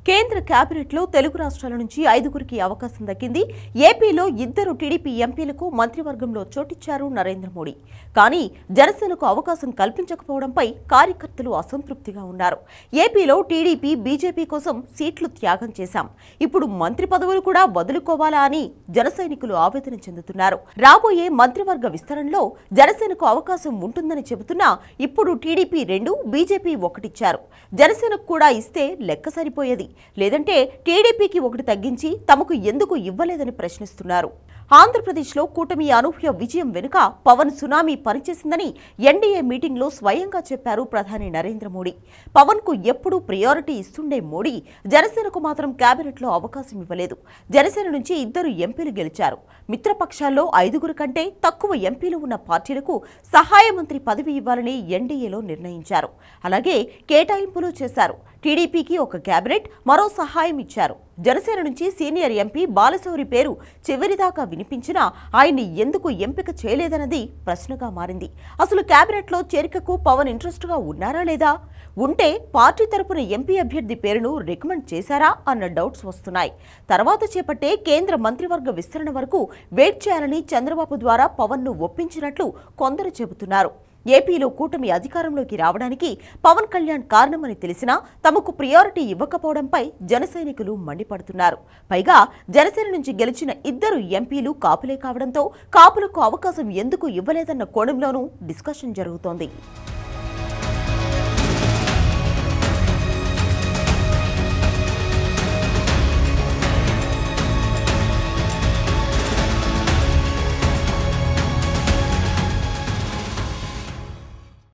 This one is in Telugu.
కేంద్ర కేబినెట్లో తెలుగు రాష్ట్రాల నుంచి 5గురికి అవకాశం దక్కింది. ఏపీలో 2 టీడీపీ ఎంపీలకు మంత్రివర్గంలో చోటిచ్చారు నరేంద్ర మోడీ. కానీ జనసేనకు అవకాశం కల్పించకపోవడంపై కార్యకర్తలు అసంతృప్తిగా ఉన్నారు. ఏపీలో టీడీపీ, బీజేపీ కోసం సీట్లు త్యాగం చేశాం, ఇప్పుడు మంత్రి పదవులు కూడా వదులుకోవాలా అని జనసైనికులు ఆవేదన చెందుతున్నారు. రాబోయే మంత్రివర్గ విస్తరణలో జనసేనకు అవకాశం ఉంటుందని చెబుతున్నా ఇప్పుడు టీడీపీ 2, బీజేపీ 1 ఇచ్చారు. జనసేనకు కూడా ఇస్తే లెక్క సరిపోయేది. లేదంటే టీడీపీకి 1 తగ్గించి తమకు ఎందుకు ఇవ్వలేదని ప్రశ్నిస్తున్నారు. ఆంధ్రప్రదేశ్లో కూటమి అనూహ్య విజయం వెనుక పవన్ సునామీ పనిచేసిందని ఎన్డీఏ మీటింగ్లో స్వయంగా చెప్పారు ప్రధాని నరేంద్ర మోడీ. పవన్ కు ఎప్పుడూ ప్రయారిటీ ఇస్తుండే మోడీ జనసేనకు మాత్రం కేబినెట్లో అవకాశం ఇవ్వలేదు. జనసేన నుంచి 2 ఎంపీలు గెలిచారు. మిత్రపక్షాల్లో 5 కంటే తక్కువ ఎంపీలు ఉన్న పార్టీలకు సహాయ మంత్రి పదవి ఇవ్వాలని ఎన్డీఏలో నిర్ణయించారు. అలాగే కేటాయింపులు చేశారు. టీడీపీకి 1 కేబినెట్, మరో సహాయం ఇచ్చారు. జనసేన నుంచి సీనియర్ ఎంపీ బాలశౌరి పేరు చివరిదాకా వినిపించినా ఆయన్ని ఎందుకు ఎంపిక చేయలేదన్నది ప్రశ్నగా మారింది. అసలు కేబినెట్లో చేరికకు పవన్ ఇంట్రెస్ట్గా ఉన్నారా లేదా? ఉంటే పార్టీ తరపున ఎంపీ అభ్యర్థి పేరును రికమెండ్ చేశారా అన్న డౌట్స్ వస్తున్నాయి. తర్వాత చేపట్టే కేంద్ర మంత్రివర్గ విస్తరణ వరకు వెయిట్ చేయాలని చంద్రబాబు ద్వారా పవన్ను ఒప్పించినట్లు కొందరు చెబుతున్నారు. ఏపీలో కూటమి అధికారంలోకి రావడానికి పవన్ కళ్యాణ్ కారణమని తెలిసినా తమకు ప్రియారిటీ ఇవ్వకపోవడంపై జనసైనికులు మండిపడుతున్నారు. పైగా జనసేన నుంచి గెలిచిన 2 ఎంపీలు కాపులే కావడంతో కాపులకు అవకాశం ఎందుకు ఇవ్వలేదన్న కోణంలోనూ డిస్కషన్ జరుగుతోంది.